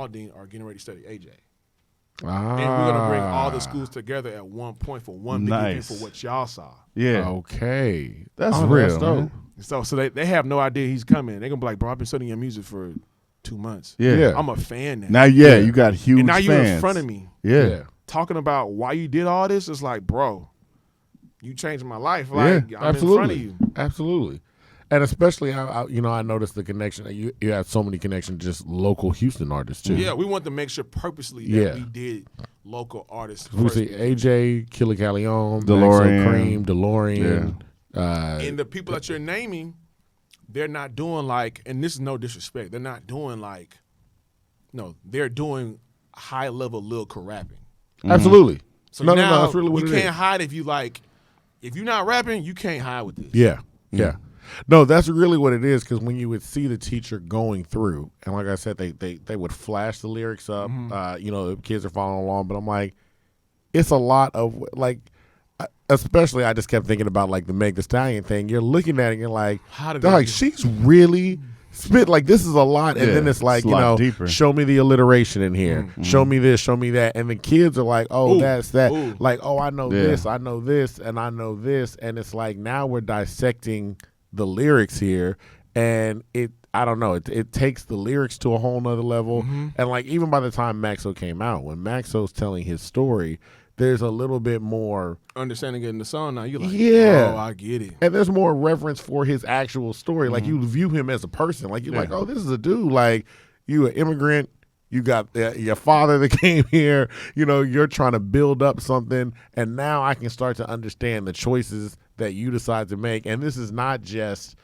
Aldine are getting ready to study AJ. Ah. And we're going to bring all the schools together at one point for one big event for what y'all saw. Yeah. Okay. That's real. That's dope. So they have no idea he's coming. They're going to be like, bro, I've been studying your music for 2 months. Yeah. I'm a fan now. Now, you got huge and now fans. you're in front of me. Yeah. Talking about why you did all this. It's like, bro, you changed my life. Like, I'm absolutely. in front of you. Absolutely. And especially, I noticed the connection. You have so many connections, just local Houston artists, too. Yeah, we want to make sure purposely that we did local artists. We see AJ, Killer Calleon, DeLorean. Maxo Kream, DeLorean. And the people that you're naming, they're not doing like, and this is no disrespect, they're not doing like, no, they're doing high-level lyrical rapping. Absolutely. So no, now that's really what you it is. can't hide if you're not rapping, you can't hide with this. Yeah. No, that's really what it is, because when you would see the teacher going through, and like I said, they would flash the lyrics up, the kids are following along, but I'm like, it's a lot of, like, especially I just kept thinking about, like, the Meg Thee Stallion thing. You're looking at it and you're like, she's really spit, like, this is a lot, and then it's like, deeper. Show me the alliteration in here, show me this, show me that, and the kids are like, that's that, like, I know this, I know this, and I know this, and it's like, now we're dissecting the lyrics here, and I don't know, it takes the lyrics to a whole nother level. And like, even by the time Maxo came out, when Maxo's telling his story, there's a little bit more understanding it in the song now. You're like, I get it. And there's more reverence for his actual story. Like, you view him as a person. Like, you're like, this is a dude. Like, you an immigrant. You got your father that came here. You're trying to build up something. And now I can start to understand the choices that you decide to make. And this is not just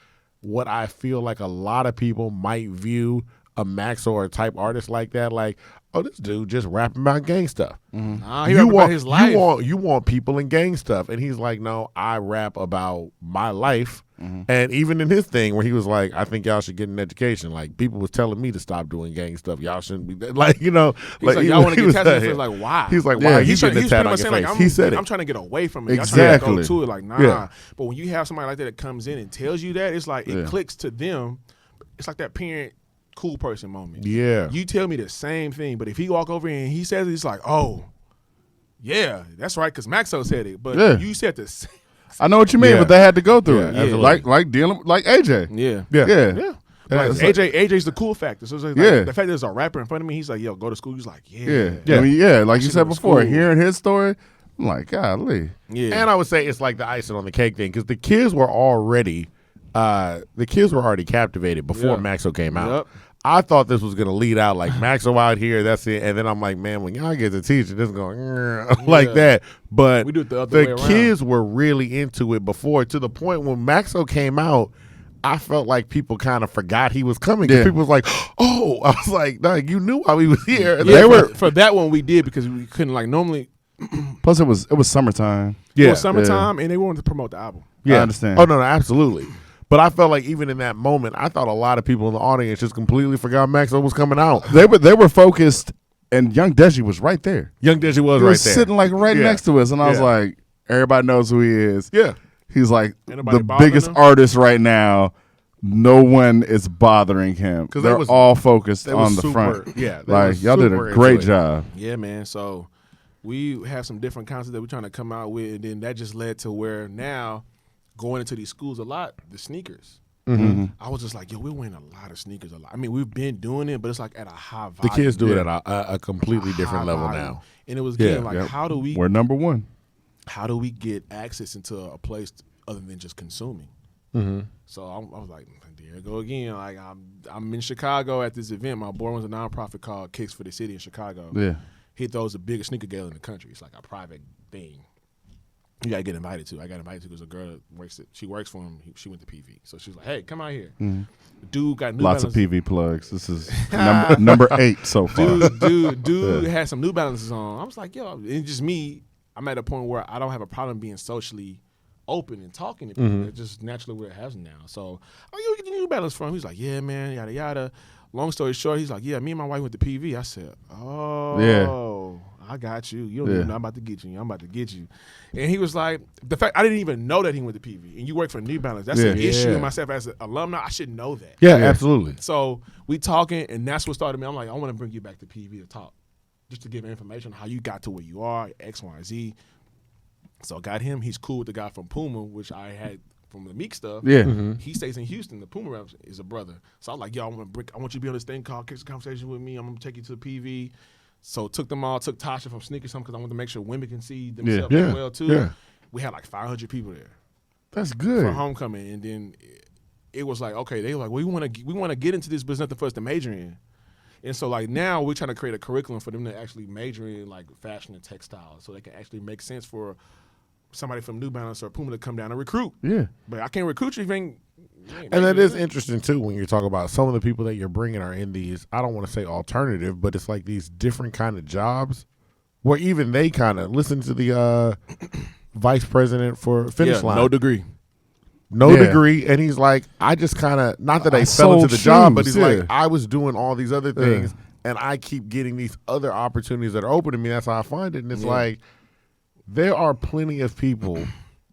what I feel like a lot of people might view a Maxo or a type artist like that. Like, this dude just rapping about gang stuff. He rapping about his life. You want people in gang stuff. And he's like, no, I rap about my life. And even in his thing where he was like, I think y'all should get an education. Like, people was telling me to stop doing gang stuff. Y'all shouldn't be like, He's like, y'all want to get tattooed on your face. Like, why? He's like, why? He's getting a tat on your face. He said it. I'm trying to get away from it. Exactly. Y'all trying to go to it. Like, nah. Yeah. But when you have somebody like that that comes in and tells you that, it's like, it clicks to them. It's like that parent cool person moment. Yeah. You tell me the same thing, but if he walk over and he says it, it's like, oh, yeah, that's right, because Maxo said it. But you said the same. I know what you mean, but they had to go through it. Yeah. Like dealing like AJ. Yeah. Like, AJ's the cool factor. So it's like, the fact that there's a rapper in front of me, he's like, yo, go to school. He's like, Like you said before, hearing his story, I'm like, golly. Yeah. And I would say it's like the icing on the cake thing, because the kids were already captivated before Maxo came out. Yep. I thought this was gonna lead out like Maxo out here, that's it, and then I'm like, man, when y'all get to teach it, this is going like that. But we do it the other way around. Kids were really into it before, to the point when Maxo came out, I felt like people kind of forgot he was coming, because people was like, oh, I was like, no, you knew why he was here. Yeah, for that one we did, because we couldn't, like, normally. Plus it was summertime. It was summertime, and they wanted to promote the album. I understand. Oh no, absolutely. But I felt like even in that moment, I thought a lot of people in the audience just completely forgot Maxo was coming out. They were focused, and Young Deji was right there. Young Deji was he right was there, sitting like next to us, and I was like, everybody knows who he is. Yeah, he's like the biggest artist right now. No one is bothering him because they're all focused on the front. Yeah, like y'all did a great job. Yeah, man. So we have some different concepts that we're trying to come out with, and then that just led to where now, going into these schools a lot, the sneakers. I was just like, yo, we're winning a lot of sneakers a lot. I mean, we've been doing it, but it's like at a high volume. The kids do it at a completely different level now. And it was getting how do we? We're number one. How do we get access into a place other than just consuming? So I was like, there I go again. Like, I'm in Chicago at this event. My boy runs a nonprofit called Kicks for the City in Chicago. Yeah, he throws the biggest sneaker gala in the country. It's like a private thing. You gotta get invited to. I got invited to because a girl that she works for him. She went to PV, so she was like, "Hey, come out here." The dude got New lots Balance. of PV plugs. This is number 8 so far. Dude had some New Balances on. I was like, "Yo," it's just me. I'm at a point where I don't have a problem being socially open and talking to people. It's just naturally where it has now. So, you get the New Balance from? He's like, "Yeah, man, yada yada." Long story short, he's like, "Yeah, me and my wife went to PV." I said, "Oh, I got you. You don't even know I'm about to get you. I'm about to get you. And he was like, the fact I didn't even know that he went to PV. And you work for New Balance. That's an issue in myself as an alumni. I should know that. Yeah, absolutely. So we talking, and that's what started me. I'm like, I want to bring you back to PV to talk, just to give information on how you got to where you are, X, Y, and Z. So I got him. He's cool with the guy from Puma, which I had from the Meek stuff. Yeah. He stays in Houston. The Puma rep is a brother. So I'm like, yo, I want you to be on this thing called Kick the Conversation with me. I'm going to take you to the PV. So took them all, took Tausha from SneakHer because I wanted to make sure women can see themselves as well, too. Yeah. We had like 500 people there. That's good. For homecoming. And then it was like, okay, they were like, well, we want to get into this, but it's nothing for us to major in. And so like now we're trying to create a curriculum for them to actually major in like fashion and textiles so they can actually make sense for somebody from New Balance or Puma to come down and recruit. Yeah. But I can't recruit you if you ain't and that is interesting, too, when you talk about some of the people that you're bringing are in these, I don't want to say alternative, but it's like these different kind of jobs where even they kind of listen to the vice president for FinishLine. No degree. No degree. And he's like, I just kind of, not that I fell into the job, but he's like, I was doing all these other things and I keep getting these other opportunities that are open to me. That's how I find it. And it's like, there are plenty of people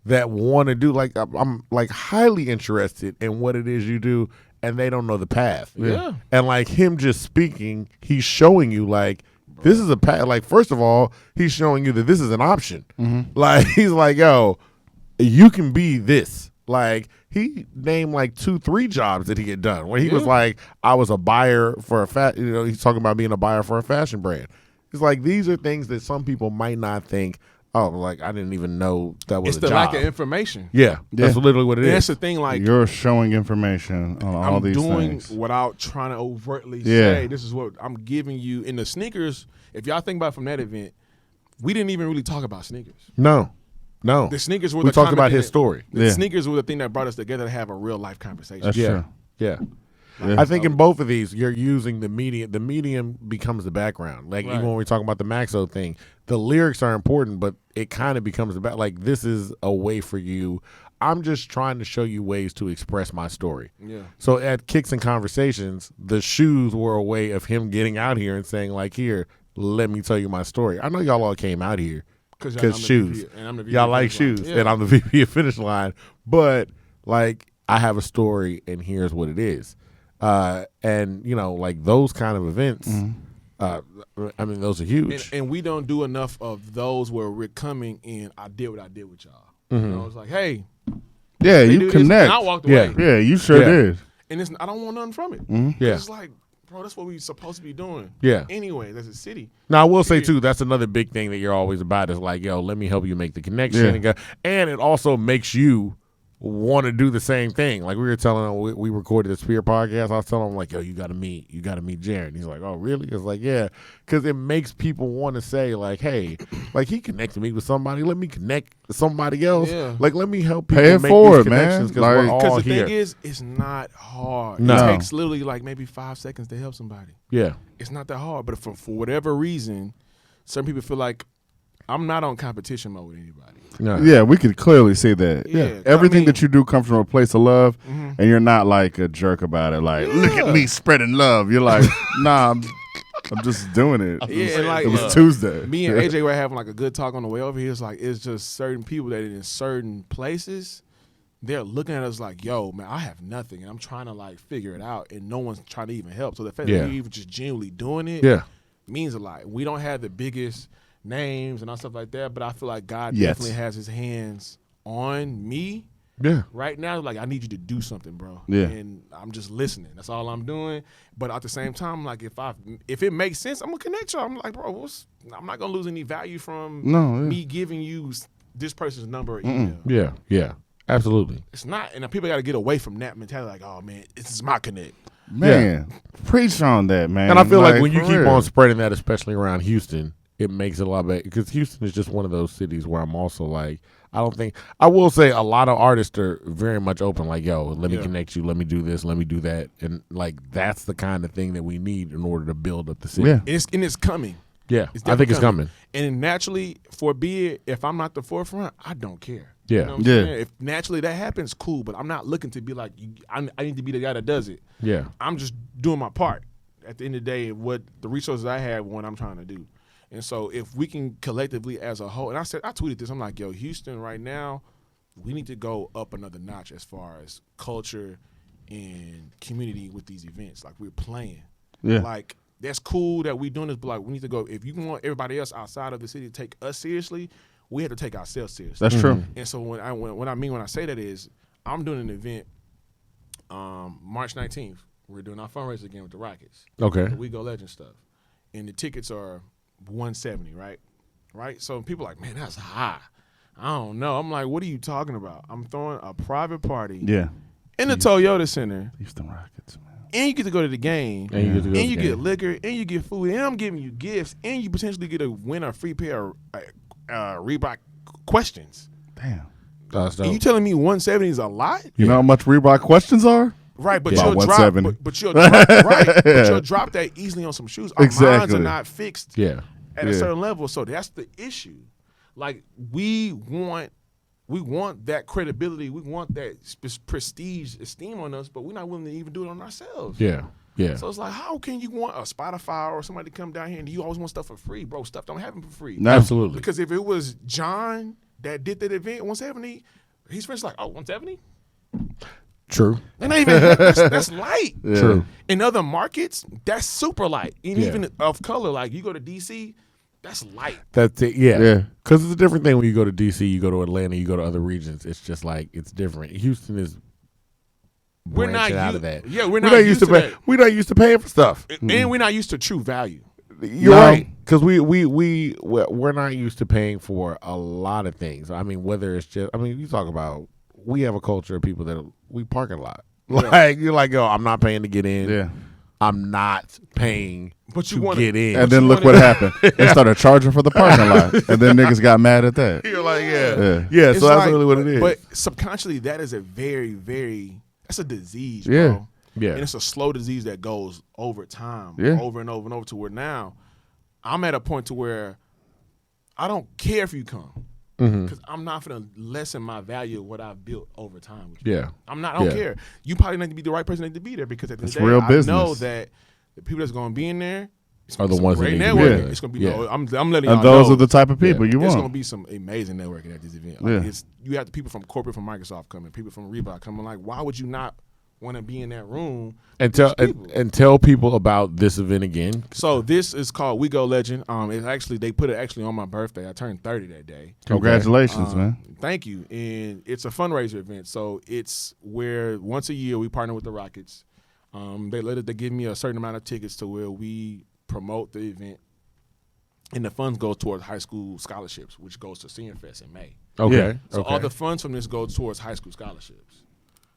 that want to do, like, I'm like highly interested in what it is you do, and they don't know the path. Yeah. And like him just speaking, he's showing you like, this is a path. Like, first of all, he's showing you that this is an option. Like, he's like, yo, you can be this. Like, he named like 2-3 jobs that he had done where he was like, I was a buyer for a he's talking about being a buyer for a fashion brand. It's like, these are things that some people might not think, oh, like, I didn't even know that was a job. It's the lack of information. Yeah, that's literally what it is. That's the thing, like. You're showing information on all these things. I'm doing without trying to overtly say, this is what I'm giving you. In the sneakers, if y'all think about it from that event, we didn't even really talk about sneakers. No. The sneakers were we talked about his story. The sneakers were the thing that brought us together to have a real life conversation. That's true. Yeah. I think in both of these, you're using the medium. The medium becomes the background. Like even when we talk about the Maxo thing, the lyrics are important, but it kind of becomes about like, this is a way for you. I'm just trying to show you ways to express my story. Yeah. So at Kicks and Conversations, the shoes were a way of him getting out here and saying like, here, let me tell you my story. I know y'all all came out here because shoes. Y'all like shoes, and I'm the VP of FinishLine. But like, I have a story, and here's what it is. And you know, like those kind of events, I mean, those are huge. And we don't do enough of those where we're coming in. I did what I did with y'all. You know, it's like, hey, you connect. I walked away. Yeah, you sure did. And I don't want nothing from it. Yeah, it's like, bro, that's what we supposed to be doing. Yeah. Anyway, that's a city. Now I will say too, that's another big thing that you're always about is like, yo, let me help you make the connection, and it also makes you want to do the same thing. Like we were telling him, we recorded the Spear podcast. I was telling him like, yo, you got to meet Jarren. He's like, oh, really? It's like, yeah, because it makes people want to say like, hey, like he connected me with somebody. Let me connect with somebody else. Yeah. Like let me help people make these connections because the thing is, it's not hard. No. It takes literally like maybe 5 seconds to help somebody. Yeah, it's not that hard. But for whatever reason, some people feel like I'm not on competition mode with anybody. No. Yeah, we could clearly see that. Yeah, everything that you do comes from a place of love, and you're not like a jerk about it. Like, look at me spreading love. You're like, nah, I'm just doing it. Yeah, like it was Tuesday. Me and AJ were having like a good talk on the way over here. It's like it's just certain people that in certain places, they're looking at us like, yo, man, I have nothing, and I'm trying to like figure it out, and no one's trying to even help. So the fact that you're even just genuinely doing it, means a lot. We don't have the biggest names and all stuff like that, but I feel like God definitely has his hands on me right now. Like, I need you to do something, bro. And I'm just listening. That's all I'm doing. But at the same time, like, if it makes sense, I'm gonna connect you. I'm like, bro, I'm not gonna lose any value from me giving you this person's number or email. Yeah, absolutely. It's not, and people got to get away from that mentality. Like, oh man, this is my connect. Man, preach on that, man. And I feel like when you keep on spreading that, especially around Houston, it makes it a lot better because Houston is just one of those cities where I'm also like, I will say a lot of artists are very much open, like, yo, let me connect you, let me do this, let me do that. And like, that's the kind of thing that we need in order to build up the city. Yeah. It's coming. Yeah, I think it's coming. And naturally, if I'm not the forefront, I don't care. Yeah. You know what I'm saying? If naturally that happens, cool, but I'm not looking to be like, I need to be the guy that does it. Yeah. I'm just doing my part. At the end of the day, what the resources I have, what I'm trying to do. And so if we can collectively as a whole, and I tweeted this, I'm like, yo, Houston right now, we need to go up another notch as far as culture and community with these events. Like, we're playing. Yeah. Like, that's cool that we doing this, but like, we need to go. If you want everybody else outside of the city to take us seriously, we have to take ourselves seriously. That's true. And so when I say that is, I'm doing an event March 19th. We're doing our fundraiser again with the Rockets. Okay. The We Go Legend stuff. And the tickets are $170, right? So people are like, man, that's high. I don't know. I'm like, what are you talking about? I'm throwing a private party in the Toyota Center. Houston Rockets, man. And you get to go to the game. And you get liquor. And you get food. And I'm giving you gifts. And you potentially get to win a free pair of Reebok questions. Damn. That's dope. And you telling me 170 is a lot? You know how much Reebok questions are? Right, but About you'll drop, 170. but you'll drop, right? But you'll drop that easily on some shoes. Our minds Exactly. are not fixed Yeah. at a certain level, so that's the issue. Like, we want that credibility, we want that prestige, esteem on us, but we're not willing to even do it on ourselves. Yeah. Yeah. So it's like, how can you want a Spotify or somebody to come down here and you always want stuff for free, bro? Stuff don't happen for free. No. Absolutely. Because if it was John that did that event, 170, he's finished like, oh, 170. True. And not even that's light. Yeah. True. In other markets, that's super light. And Yeah. even of color, like you go to DC, that's light. That's it. Yeah. Yeah. Because it's a different thing when you go to DC, you go to Atlanta, you go to other regions. It's just like, it's different. Houston is We're not branching out u- of that. Yeah, we're not used to that. We're not used to paying for stuff. And we're not used to true value. You're No. right. Because we're not used to paying for a lot of things. I mean, whether it's just, you talk about, we have a culture of people that we park a lot. Like, you're like, yo, I'm not paying to get in. Yeah. I'm not paying But you to wanna- get in. And then look what happened. They started charging for the parking lot. And then niggas got mad at that. you're like, yeah. Yeah. Yeah, It's so that's like- really what it is. But subconsciously, that is a very, very, that's a disease, Yeah. bro. Yeah. And it's a slow disease that goes over time, Yeah. over and over and over, to where now I'm at a point to where I don't care if you come. Because I'm not going to lessen my value of what I've built over time with you. Yeah. I don't Yeah. care. You probably need to be the right person to be there, because at the end It's of the day, real I business. know that the people that's going to be in there it's gonna Are be the some ones that great need to be networking. there. It's going to be, Yeah. I'm letting y'all And those know, are the type of people you it's going to want. be some amazing networking at this event. Yeah. Like, you have the people from corporate, from Microsoft coming, people from Reebok coming. Like, why would you not want to be in that room? And with these people? and tell people about this event again. So this is called We Go Legend. It's actually, they put it actually on my birthday. I turned 30 that day. Congratulations, man. Thank you. And it's a fundraiser event. So it's where once a year we partner with the Rockets. They give me a certain amount of tickets to where we promote the event. And the funds go towards high school scholarships, which goes to Senior Fest in May. Okay. Yeah. So all the funds from this go towards high school scholarships,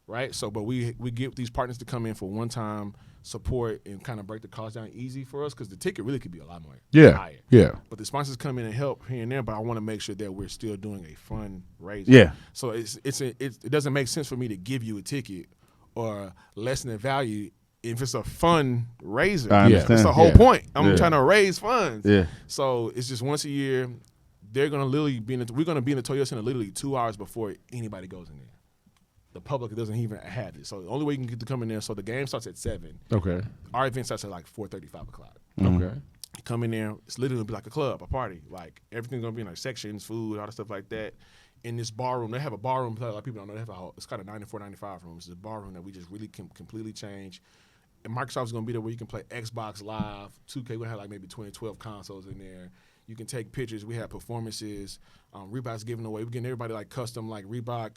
right? So, but we get these partners to come in for one-time support and kind of break the cost down easy for us, because the ticket really could be a lot more higher. Yeah. But the sponsors come in and help here and there, but I want to make sure that we're still doing a fundraiser. Yeah. So it doesn't make sense for me to give you a ticket or lessen the value if it's a fundraiser. I understand. That's the whole Yeah. point. I'm Yeah. trying to raise funds. Yeah. So it's just once a year. They're gonna literally be we're gonna be in the Toyota Center literally 2 hours before anybody goes in there. The public doesn't even have it. So the only way you can get to come in there. So the game starts at 7. Okay. Our event starts at like 4:30, 5 o'clock. Mm-hmm. Okay. You come in there, it's literally gonna be like a club, a party. Like everything's gonna be in like sections, food, all the stuff like that. In this bar room, they have a bar room. A lot of people don't know. They have it's kind of 94, 95 rooms. It's a bar room that we just really completely changed. And Microsoft's gonna be there where you can play Xbox Live, 2K. We're gonna have like maybe 20, 12 consoles in there. You can take pictures. We have performances. Reebok's giving away. We're getting everybody like custom like Reebok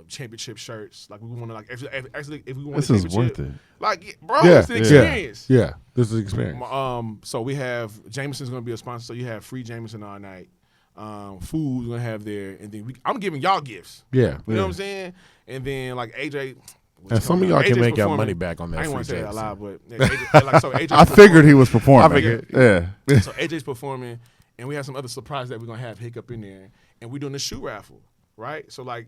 championship shirts. Like we want to like actually if we want This a is championship, worth it. like bro, Yeah. it's the experience. Yeah. This is experience. So we have Jameson's gonna be a sponsor. So you have free Jameson all night. Food we're gonna have there, and then I'm giving y'all gifts. Yeah. You know what I'm saying? And then like AJ. And some of y'all can AJ's make your performing. money back on that I ain't free want to say that Jameson. loud, but yeah, AJ, like, so AJ's I figured he was performing. I figured. Yeah. So AJ's performing, and we have some other surprises that we're gonna have hiccup in there, and we're doing the shoe raffle, right? So like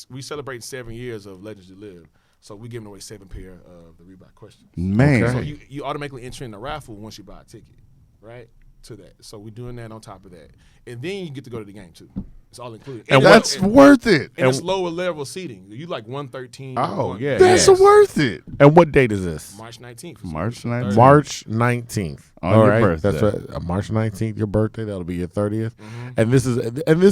we celebrate 7 years of Legends to Live, so we're giving away 7 pair of the Reebok questions. Man. So you automatically enter in the raffle once you buy a ticket, right? To that. So we're doing that on top of that, and then you get to go to the game too. It's all included. And that's worth it. And it's lower level seating. You like 113. Oh, yeah. That's worth it. And what date is this? March 19th. March 19th. March 19th. On All your right. birthday. That's right. March 19th, your birthday. That'll be your 30th. And this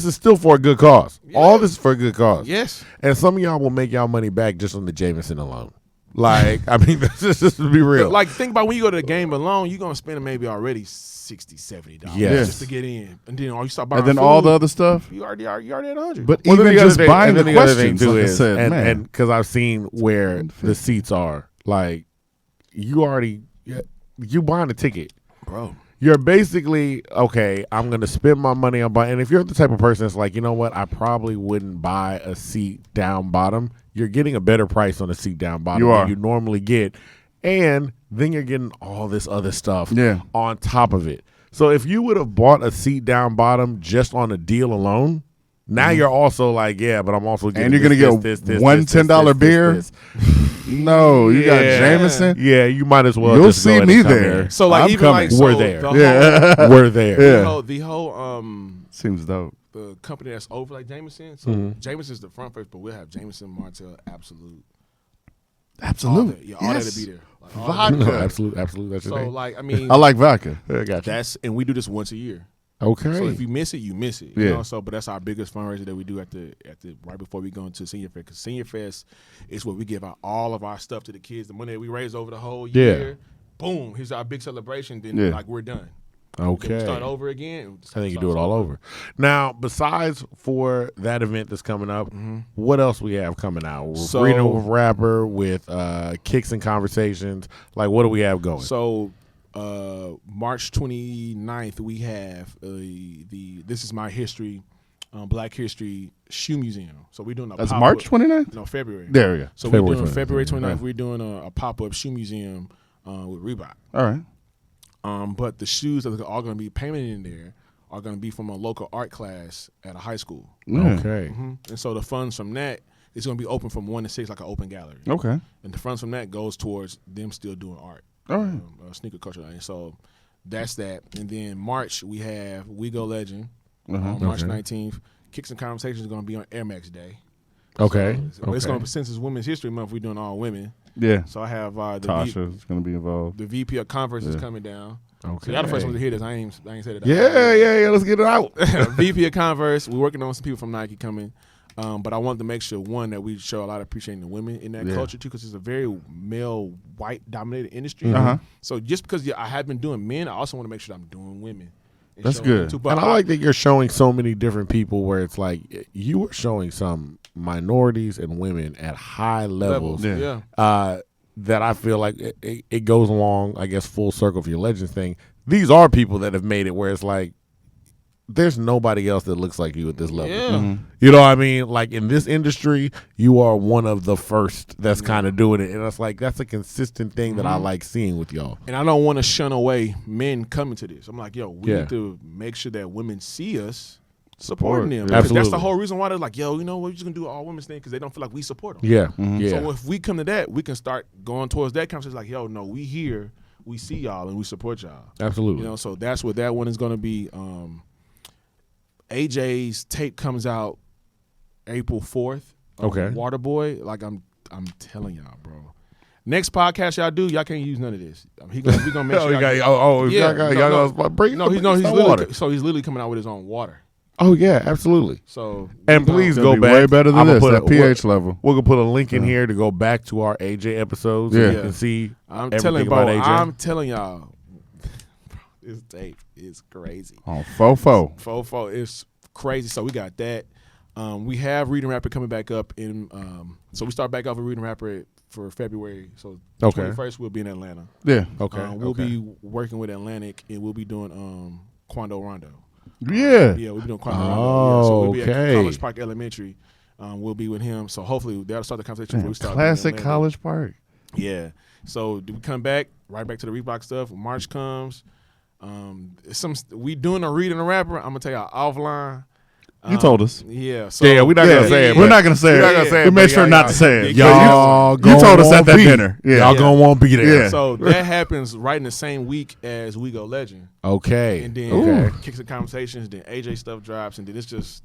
is still for a good cause. Yeah. All this is for a good cause. Yes. And some of y'all will make y'all money back just on the Jameson alone. Like, I mean, just to be real. Like, think about when you go to the game alone, you're going to spend maybe already $60, $70 Yes. just to get in. And then you start buying And then food, all the other stuff. you already at 100. But Well, then even the just other buying thing- the and the other questions thing, too like I is, said, man. and because I've seen where the seats are, like you buying a ticket, bro. you're basically okay. I'm gonna spend my money on buying. And if you're the type of person that's like, you know what, I probably wouldn't buy a seat down bottom. You're getting a better price on a seat down bottom than you normally get, and then you're getting all this other stuff on top of it. So if you would have bought a seat down bottom just on a deal alone, now you're also like, yeah, but I'm also getting And you're going to get one $10 beer? No, you got Jameson? Yeah, you might as well. You'll just go see ahead me and come there. here. So like I'm even coming. like so We're there. The Yeah. We're there. Yeah. the whole Seems dope. the company that's over like Jameson. So Jameson's the front face, but we'll have Jameson, Martell, Absolute. Absolute. All that'll be there. Like, all Vodka. No, absolutely. That's your So thing. like I mean, I like vodka. I got you. and we do this once a year. Okay. So if you miss it, you miss it. Yeah. You know? So, but that's our biggest fundraiser that we do at the right before we go into Senior Fest. Because Senior Fest is where we give out all of our stuff to the kids. The money that we raise over the whole year, boom, here's our big celebration. Then like we're done. Okay. Then we start over again. I think you do it all over. Now, besides for that event that's coming up, what else we have coming out? We're So- Freedom with Rapper, with Kicks and Conversations. Like, what do we have going? So March 29th, we have the This Is My History, Black History Shoe Museum. So we're doing a That's pop-up- March 29th? No, February. There we go. So February we're doing 29th. February 29th. We're doing a pop-up shoe museum with Reebok. All right. But the shoes that are all going to be painted in there are going to be from a local art class at a high school. Yeah. Okay. And so the funds from that is going to be open from 1 to 6, like an open gallery. Okay. And the funds from that goes towards them still doing art. All right. Sneaker culture. And so that's that. And then March, we have We Go Legend on March 19th. Kicks and Conversations is going to be on Air Max Day. Okay. So it's going to, since it's Women's History Month, we're doing all women. Yeah. So I have the Tausha is going to be involved. the VP of Converse is coming down. Okay. So y'all the first ones to hear this. I ain't said it. Yeah. Let's get it out. VP of Converse. We're working on some people from Nike coming. But I wanted to make sure, one, that we show a lot of appreciating the women in that culture, too, because it's a very male, white-dominated industry. So just because I have been doing men, I also want to make sure I'm doing women. And That's showing them, good. too. But And I like that you're showing so many different people where it's like you are showing some minorities and women at high levels. Yeah. That I feel like it goes along, I guess, full circle for your Legends thing. These are people that have made it where it's like, there's nobody else that looks like you at this level. Yeah. You know what I mean? Like in this industry, you are one of the first that's kind of doing it. And it's like, that's a consistent thing that I like seeing with y'all. And I don't want to shun away men coming to this. I'm like, yo, we need to make sure that women see us supporting them. Because Absolutely. that's the whole reason why they're like, yo, you know, we're just going to do an all women's thing because they don't feel like we support them. Yeah. Yeah. So if we come to that, we can start going towards that conversation like, yo, no, we here, we see y'all, and we support y'all. Absolutely. You know, so that's what that one is going to be. AJ's tape comes out April 4th. Okay. Waterboy. Like I'm telling y'all, bro. Next podcast y'all do, y'all can't use none of this. We gonna make sure. He's literally coming out with his own water. Oh yeah, absolutely. So And please go Be back. way better than I'ma this put at pH level. We're gonna put a link in here to go back to our AJ episodes. Yeah. So you can see I'm everything telling about bro, AJ. I'm telling y'all, this tape is crazy. On Fofo. Fofo is crazy. So we got that. We have Reading Rapper coming back up in. So we start back off with Reading Rapper for February. So 21st we'll be in Atlanta. Yeah. Okay. We'll be working with Atlantic and we'll be doing Quando Rondo. Yeah. Yeah, we'll be doing Quando Rondo. Yeah, so we'll be okay. at College Park Elementary. We'll be with him. So hopefully that'll start the conversation. before we start Classic in Atlanta. College Park. Yeah. So do we come back right back to the Reebok stuff? March comes. We doing a Reading a Rapper. I'm gonna tell y'all offline. You told us. Yeah. So Yeah, we're not gonna say it. We're not going to say We're not it. gonna say We it, made but sure not to say it. Y'all You told us at that be. dinner. Yeah. Y'all gonna want to be there. Yeah. So that happens right in the same week as We Go Legend. Okay. And then Kicks and Conversations, then AJ stuff drops, and then it's just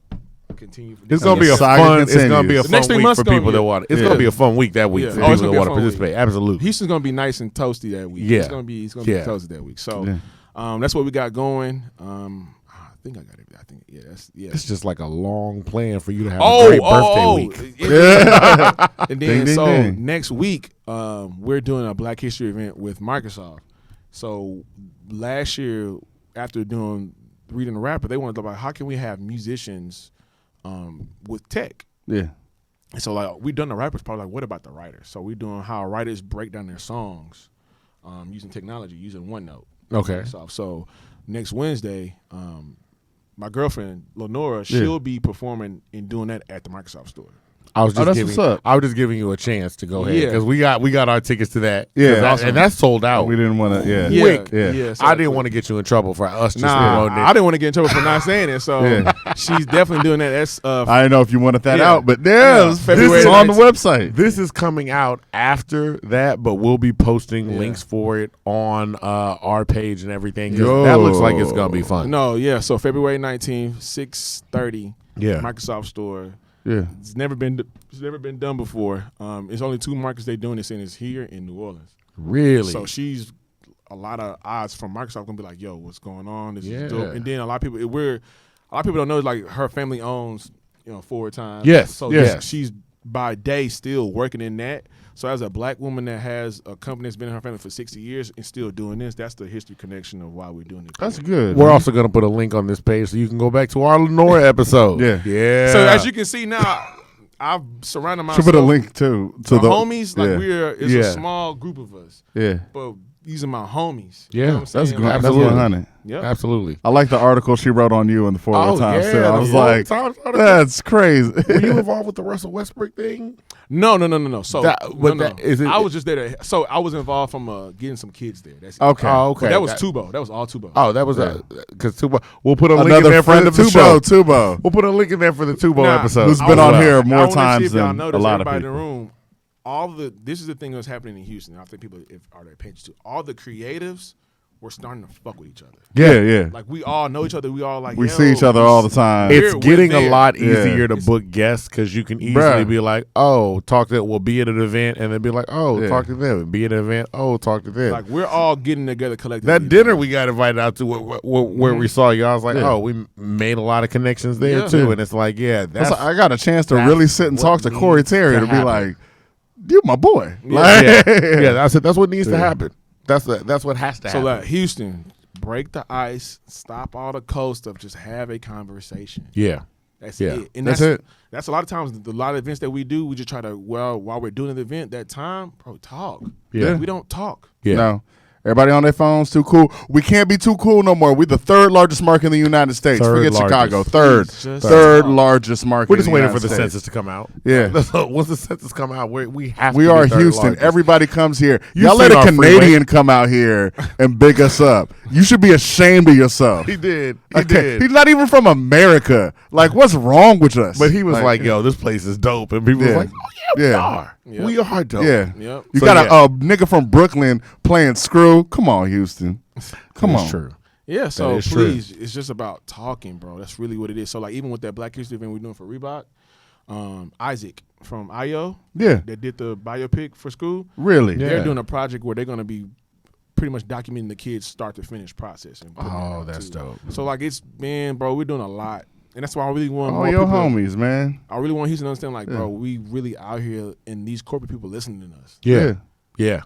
continue. It's gonna be a saga fun. It's continues. gonna be a The next fun 3 week months for gonna people be- that want. It's Yeah. gonna be a fun week that week Yeah. for Oh, people it's gonna that be a want to fun week. participate. Absolutely. Houston's gonna be nice and toasty that week. Yeah. It's gonna be Yeah. toasty that week. So that's what we got going. I think I got it. I think It's just like a long plan for you to have a great birthday week. And then Ding, ding, ding. next week, we're doing a Black History event with Microsoft. So last year, after doing Reading the Rapper, they wanted to like, how can we have musicians with tech? Yeah. And so like we done the rappers part, like what about the writers? So we're doing how writers break down their songs using technology, using OneNote. Okay. So next Wednesday, my girlfriend Lenora, she'll be performing and doing that at the Microsoft store. I was just that's giving. what's up. I was just giving you a chance to go ahead Yeah. because we got our tickets to that. Yeah, 'Cause awesome. and that's sold out. We didn't want to. Yeah. Quick. Yeah. So I didn't want to get you in trouble for us just promoting it. I didn't want to get in trouble for not saying it. So Yeah. she's definitely doing that. That's I didn't know if you wanted that Yeah. out, but Yeah, this February is on the 19th. website. This is coming out after that, but we'll be posting Yeah. links for it on our page and everything. 'Cause Yo. that looks like it's gonna be fun. no, yeah. So February 19th, 6:30, Yeah. Microsoft store. Yeah. It's never been done before. It's only 2 markets they're doing this in. Is here in New Orleans. Really? So she's a lot of odds from Microsoft gonna be like, "Yo, what's going on? This Yeah. is dope." And then a lot of people don't know like her family owns Forward Time. Yes, So yes. she's by day still working in that. So as a black woman that has a company that's been in her family for 60 years and still doing this, that's the history connection of why we're doing it. That's good. We're also gonna put a link on this page so you can go back to our Lenora episode. Yeah. Yeah. So as you can see now, I've surrounded myself. Should put a link too to the the homies. Like it's Yeah. a small group of us, Yeah. but using my homies. Yeah, You know what I'm That's saying? good. Like, That's Absolutely. 100. Yep. Absolutely. I like the article she wrote on you in the Forward Times too. I the was Forward like, Times article. that's crazy. Were you involved with the Russell Westbrook thing? No. So Is it- I was just there. So I was involved from getting some kids there. That's it. Okay. Oh, But okay. that was Tubo. That was all Tubo. Oh, that was because Tubo. We'll put a link in Another there for friend the of the Tubo. show, Tubo. We'll put a link in there for the Tubo Nah, episode. Who's I been was- on here I more wanna see times if y'all than noticed, a lot of everybody people. in the room. This is the thing that's happening in Houston. I think people are they paying attention to. All the creatives were starting to fuck with each other. Yeah. Like we all know each other. We all like We yo, see each other all the time. It's We're getting a there. lot Yeah. easier to book guests because you can easily Bruh. be like, oh, talk to we'll be at an event, and then be like, oh, Yeah. talk to them. Be at an event, oh, talk to them. Like we're all getting together collectively. That dinner we got invited out to where we saw you, I was like, Yeah. oh, we made a lot of connections there Yeah. too. Yeah. And it's like, yeah, that's I got a chance to that's really sit and what talk to Corey needs Terry to to be happen. like, you my boy. Yeah. Like, yeah, that's it. That's what needs to Yeah. happen. That's what has to So happen. like Houston, break the ice, stop all the cold stuff, just have a conversation. Yeah. That's Yeah. it. And That's it. That's a lot of times a lot of events that we do, we just try to while we're doing the event, that time, bro, talk. Yeah. We don't talk. Yeah. No. Everybody on their phones, too cool. We can't be too cool no more. We're the 3rd largest market in the United States. Third Forget largest. Chicago. Third. Please, just Third talk. largest market. We're just in waiting United for the States. census to come out. Yeah. Once the census come out, we have We to are be third Houston. largest. Everybody comes here. You Y'all let seen a our Canadian freeway? come out here and big us up. You should be ashamed of yourself. He did. He Okay. did. He's not even from America. Like, what's wrong with us? But he was like, yo, this place is dope. And people Yeah. was like, oh, yeah, we Yeah. are. Yep. We are dope. yeah. Yep. You So, got yeah. a nigga from Brooklyn playing screw. Come on, Houston. Come That's on. true. Yeah, so is true. please, it's just about talking, bro. That's really what it is. So like even with that Black History event we're doing for Reebok, Isaac from IO Yeah. that did the biopic for school, Really? Yeah. they're doing a project where they're gonna be pretty much documenting the kids start to finish process. And putting that Oh, out, that's too. dope. So like it's bro, we're doing a lot. And that's why I really want Oh, more your people. homies, man. I really want Houston to understand, like, Yeah. bro, we really out here and these corporate people listening to us. Yeah. Yeah.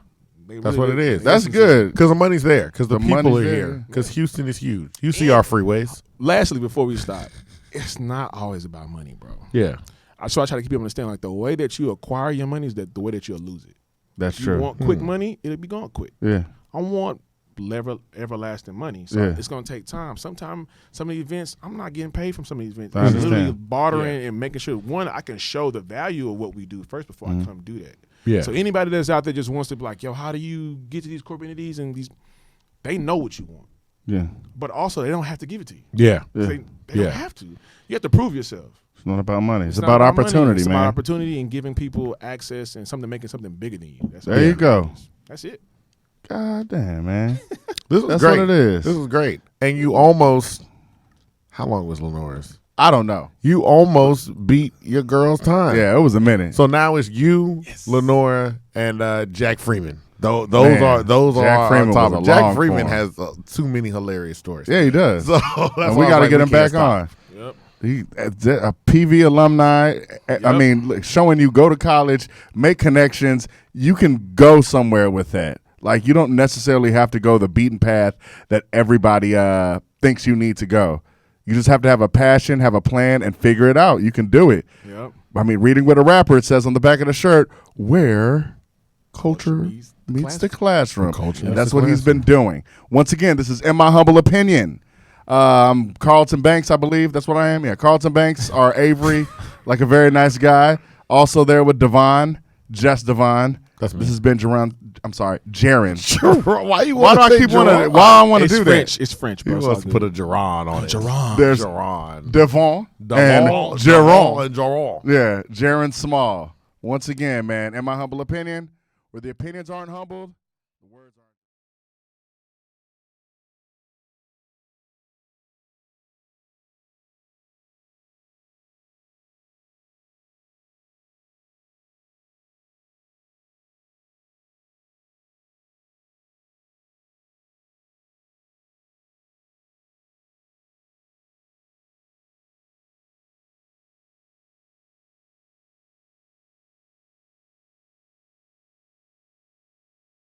They That's really- what it is. they That's listen to us. good. Because the money's there. Because the people money's are there. here. Because Houston is huge. You see our freeways. Lastly, before we stop, it's not always about money, bro. Yeah. So I try to keep people understand, like, the way that you acquire your money is that the way that you'll lose it. That's You true. want quick money, it'll be gone quick. Yeah. I want everlasting money. So Yeah. it's going to take time. Sometimes some of the events, I'm not getting paid from some of these events. I It's literally understand. bartering and making sure, one, I can show the value of what we do first before I come do that. Yeah. So anybody that's out there just wants to be like, yo, how do you get to these corporate entities and these? They know what you want, Yeah. but also they don't have to give it to you. Yeah. Yeah. They Yeah. don't have to. You have to prove yourself. It's not about money. It's not about money. opportunity, It's man. about opportunity and giving people access and making something bigger than you. That's There what you it go. is. That's it. God damn, man. This was That's great. what it is. This was great. And you almost, how long was Lenore's? I don't know. You almost beat your girl's time. Yeah, it was a minute. So now it's you, Lenora, and Jack Freeman. Those Man, are Jack Freeman on top was of a Jack long Freeman form. has too many hilarious stories. Yeah, he does. So that's and why we got to get him we can't back stop. on. Yep. He a PV alumni. I mean, look, showing you go to college, make connections. You can go somewhere with that. Like, you don't necessarily have to go the beaten path that everybody thinks you need to go. You just have to have a passion, have a plan, and figure it out. You can do it. Yep. I mean, reading with a rapper, it says on the back of the shirt, where culture meets the classroom. And that's what he's been doing. Once again, this is In My Humble Opinion. Carlton Banks, I believe. That's what I am. Yeah, Carlton Banks or Avery, like a very nice guy. Also there with Devon, just Devon. That's me. This has been Jarren. I'm sorry, Jarren. Why do I keep wanting? Why I want to do French. that? It's French, He bro. It's wants all to good. put a Jarron on it. Jarren. There's Jarron. Devon and Jarron Jarren. and Jarron. Yeah, Jarren Small. Once again, man, in my humble opinion, where the opinions aren't humbled,